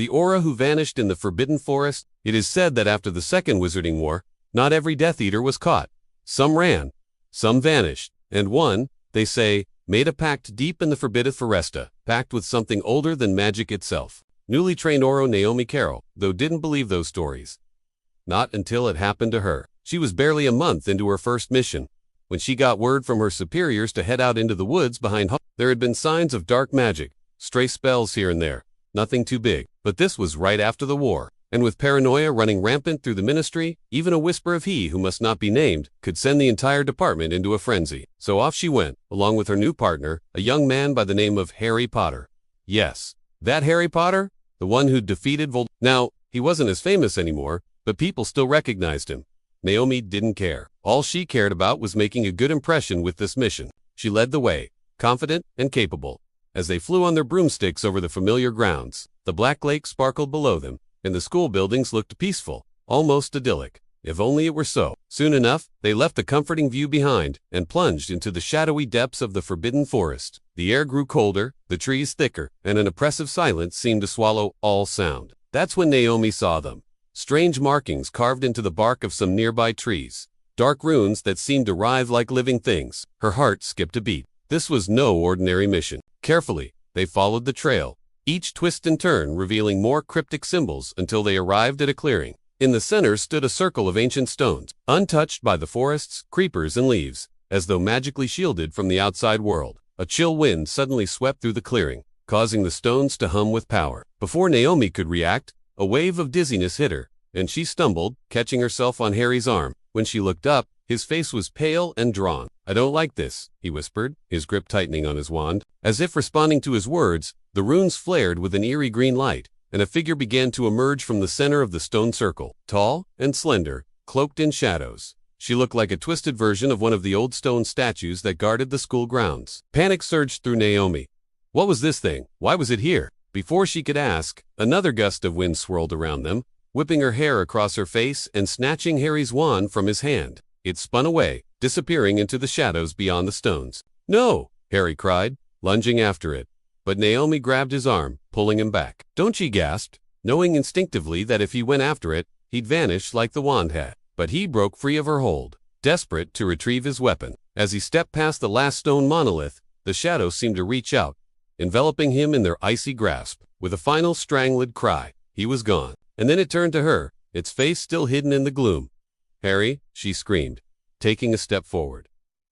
The Auror who vanished in the Forbidden Forest. It is said that after the Second Wizarding War, not every Death Eater was caught. Some ran, some vanished, and one, they say, made a pact deep in the Forbidden Foresta, pact with something older than magic itself. Newly trained Auror Naomi Carroll, though didn't believe those stories. Not until it happened to her. She was barely a month into her first mission, when she got word from her superiors to head out into the woods behind home. There had been signs of dark magic, stray spells here and there, nothing too big, but this was right after the war. And with paranoia running rampant through the ministry, even a whisper of he who must not be named could send the entire department into a frenzy. So off she went, along with her new partner, a young man by the name of Harry Potter. Yes, that Harry Potter, the one who'd defeated Voldemort. Now, he wasn't as famous anymore, but people still recognized him. Naomi didn't care. All she cared about was making a good impression with this mission. She led the way, confident and capable. As they flew on their broomsticks over the familiar grounds, the Black Lake sparkled below them, and the school buildings looked peaceful, almost idyllic. If only it were so. Soon enough, they left the comforting view behind and plunged into the shadowy depths of the Forbidden Forest. The air grew colder, the trees thicker, and an oppressive silence seemed to swallow all sound. That's when Naomi saw them. Strange markings carved into the bark of some nearby trees. Dark runes that seemed to writhe like living things. Her heart skipped a beat. This was no ordinary mission. Carefully, they followed the trail, each twist and turn revealing more cryptic symbols until they arrived at a clearing. In the center stood a circle of ancient stones, untouched by the forest's creepers and leaves, as though magically shielded from the outside world. A chill wind suddenly swept through the clearing, causing the stones to hum with power. Before Naomi could react, a wave of dizziness hit her, and she stumbled, catching herself on Harry's arm. When she looked up, his face was pale and drawn. "I don't like this," he whispered, his grip tightening on his wand. As if responding to his words, the runes flared with an eerie green light, and a figure began to emerge from the center of the stone circle. Tall and slender, cloaked in shadows, she looked like a twisted version of one of the old stone statues that guarded the school grounds. Panic surged through Naomi. What was this thing? Why was it here? Before she could ask, another gust of wind swirled around them, whipping her hair across her face and snatching Harry's wand from his hand. It spun away, disappearing into the shadows beyond the stones. "No!" Harry cried, lunging after it. But Naomi grabbed his arm, pulling him back. "Don't," she gasped, knowing instinctively that if he went after it, he'd vanish like the wand had. But he broke free of her hold, desperate to retrieve his weapon. As he stepped past the last stone monolith, the shadows seemed to reach out, enveloping him in their icy grasp. With a final strangled cry, he was gone. And then it turned to her, its face still hidden in the gloom. "Harry," she screamed, taking a step forward.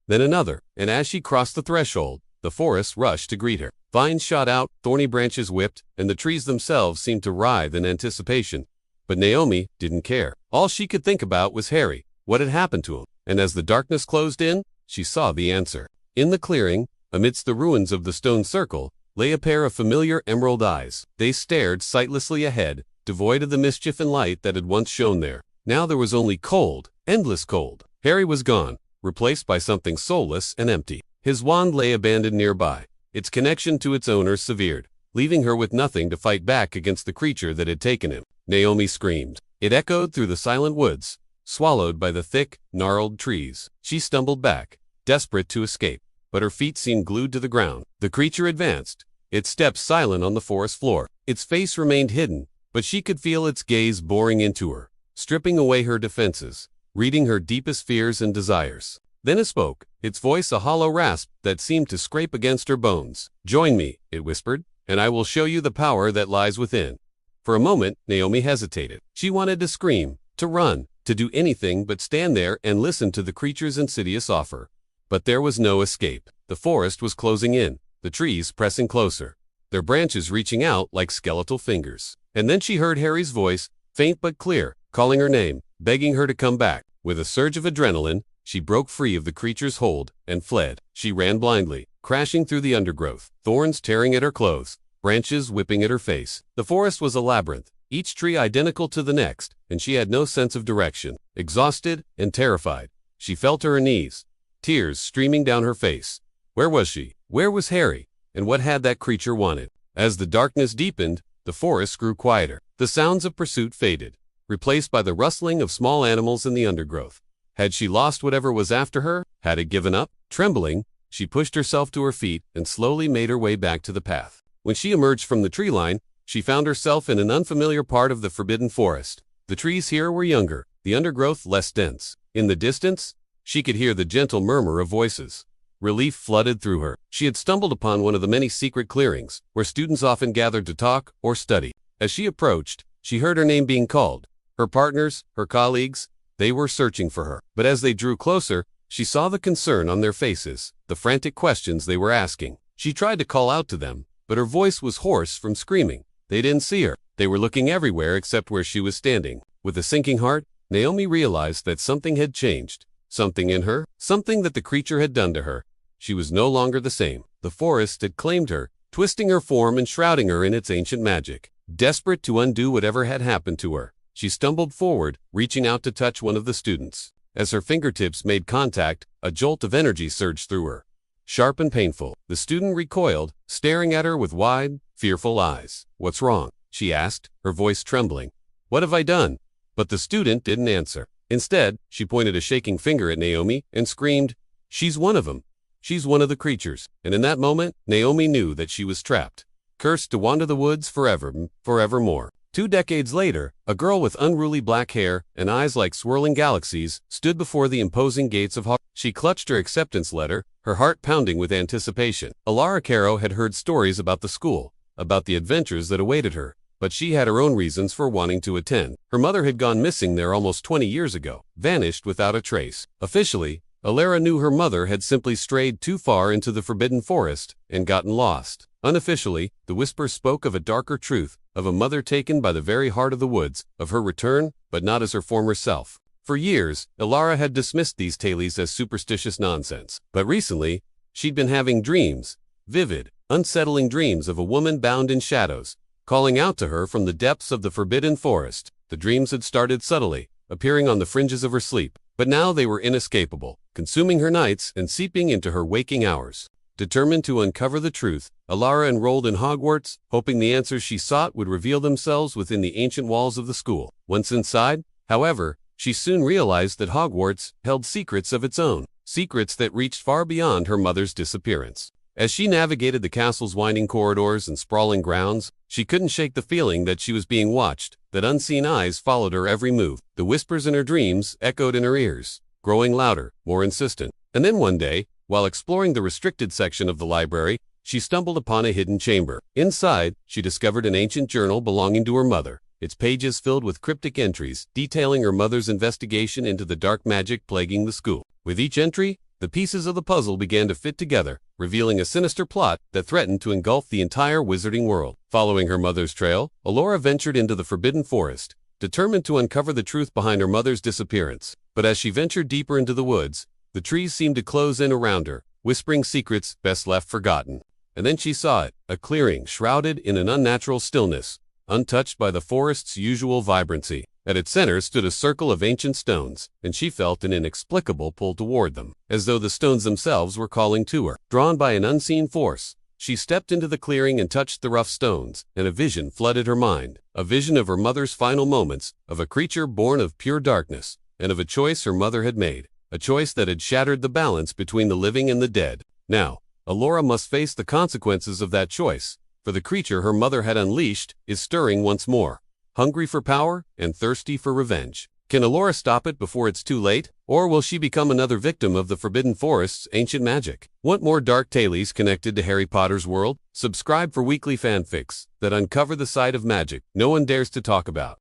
Then another, and as she crossed the threshold, the forest rushed to greet her. Vines shot out, thorny branches whipped, and the trees themselves seemed to writhe in anticipation. But Naomi didn't care. All she could think about was Harry, what had happened to him. And as the darkness closed in, she saw the answer. In the clearing, amidst the ruins of the stone circle, lay a pair of familiar emerald eyes. They stared sightlessly ahead, devoid of the mischief and light that had once shone there. Now there was only cold, endless cold. Harry was gone, replaced by something soulless and empty. His wand lay abandoned nearby, its connection to its owner severed, leaving her with nothing to fight back against the creature that had taken him. Naomi screamed. It echoed through the silent woods, swallowed by the thick, gnarled trees. She stumbled back, desperate to escape, but her feet seemed glued to the ground. The creature advanced, its steps silent on the forest floor. Its face remained hidden, but she could feel its gaze boring into her, stripping away her defenses, reading her deepest fears and desires. Then it spoke, its voice a hollow rasp that seemed to scrape against her bones. "Join me," it whispered, "and I will show you the power that lies within." For a moment, Naomi hesitated. She wanted to scream, to run, to do anything but stand there and listen to the creature's insidious offer. But there was no escape. The forest was closing in, the trees pressing closer, their branches reaching out like skeletal fingers. And then she heard Harry's voice, faint but clear, calling her name, begging her to come back. With a surge of adrenaline, she broke free of the creature's hold and fled. She ran blindly, crashing through the undergrowth, thorns tearing at her clothes, branches whipping at her face. The forest was a labyrinth, each tree identical to the next, and she had no sense of direction. Exhausted and terrified, she fell to her knees, tears streaming down her face. Where was she? Where was Harry? And what had that creature wanted? As the darkness deepened, the forest grew quieter. The sounds of pursuit faded, replaced by the rustling of small animals in the undergrowth. Had she lost whatever was after her? Had it given up? Trembling, she pushed herself to her feet and slowly made her way back to the path. When she emerged from the tree line, she found herself in an unfamiliar part of the forbidden forest. The trees here were younger, the undergrowth less dense. In the distance, she could hear the gentle murmur of voices. Relief flooded through her. She had stumbled upon one of the many secret clearings, where students often gathered to talk or study. As she approached, she heard her name being called. Her partners, her colleagues, they were searching for her. But as they drew closer, she saw the concern on their faces, the frantic questions they were asking. She tried to call out to them, but her voice was hoarse from screaming. They didn't see her. They were looking everywhere except where she was standing. With a sinking heart, Naomi realized that something had changed. Something in her, something that the creature had done to her. She was no longer the same. The forest had claimed her, twisting her form and shrouding her in its ancient magic. Desperate to undo whatever had happened to her, she stumbled forward, reaching out to touch one of the students. As her fingertips made contact, a jolt of energy surged through her. Sharp and painful, the student recoiled, staring at her with wide, fearful eyes. "What's wrong?" she asked, her voice trembling. "What have I done?" But the student didn't answer. Instead, she pointed a shaking finger at Naomi and screamed, "She's one of them. She's one of the creatures." And in that moment, Naomi knew that she was trapped, cursed to wander the woods forevermore. 2 decades later, a girl with unruly black hair and eyes like swirling galaxies stood before the imposing gates of Auror. She clutched her acceptance letter, her heart pounding with anticipation. Alara Caro had heard stories about the school, about the adventures that awaited her, but she had her own reasons for wanting to attend. Her mother had gone missing there almost 20 years ago, vanished without a trace. Officially, Alara knew her mother had simply strayed too far into the forbidden forest and gotten lost. Unofficially, the whispers spoke of a darker truth, of a mother taken by the very heart of the woods, of her return, but not as her former self. For years, Alara had dismissed these tales as superstitious nonsense. But recently, she'd been having dreams, vivid, unsettling dreams of a woman bound in shadows, calling out to her from the depths of the forbidden forest. The dreams had started subtly, appearing on the fringes of her sleep, but now they were inescapable, consuming her nights and seeping into her waking hours. Determined to uncover the truth, Alara enrolled in Hogwarts, hoping the answers she sought would reveal themselves within the ancient walls of the school. Once inside, however, she soon realized that Hogwarts held secrets of its own, secrets that reached far beyond her mother's disappearance. As she navigated the castle's winding corridors and sprawling grounds, she couldn't shake the feeling that she was being watched, that unseen eyes followed her every move. The whispers in her dreams echoed in her ears, growing louder, more insistent. And then one day, while exploring the restricted section of the library, she stumbled upon a hidden chamber. Inside, she discovered an ancient journal belonging to her mother, its pages filled with cryptic entries detailing her mother's investigation into the dark magic plaguing the school. With each entry, the pieces of the puzzle began to fit together, revealing a sinister plot that threatened to engulf the entire wizarding world. Following her mother's trail, Auror ventured into the forbidden forest, determined to uncover the truth behind her mother's disappearance. But as she ventured deeper into the woods, the trees seemed to close in around her, whispering secrets best left forgotten. And then she saw it, a clearing shrouded in an unnatural stillness, untouched by the forest's usual vibrancy. At its center stood a circle of ancient stones, and she felt an inexplicable pull toward them, as though the stones themselves were calling to her. Drawn by an unseen force, she stepped into the clearing and touched the rough stones, and a vision flooded her mind. A vision of her mother's final moments, of a creature born of pure darkness, and of a choice her mother had made, a choice that had shattered the balance between the living and the dead. Now, Auror must face the consequences of that choice, for the creature her mother had unleashed is stirring once more, hungry for power and thirsty for revenge. Can Auror stop it before it's too late, or will she become another victim of the Forbidden Forest's ancient magic? Want more dark tales connected to Harry Potter's world? Subscribe for weekly fanfics that uncover the side of magic no one dares to talk about.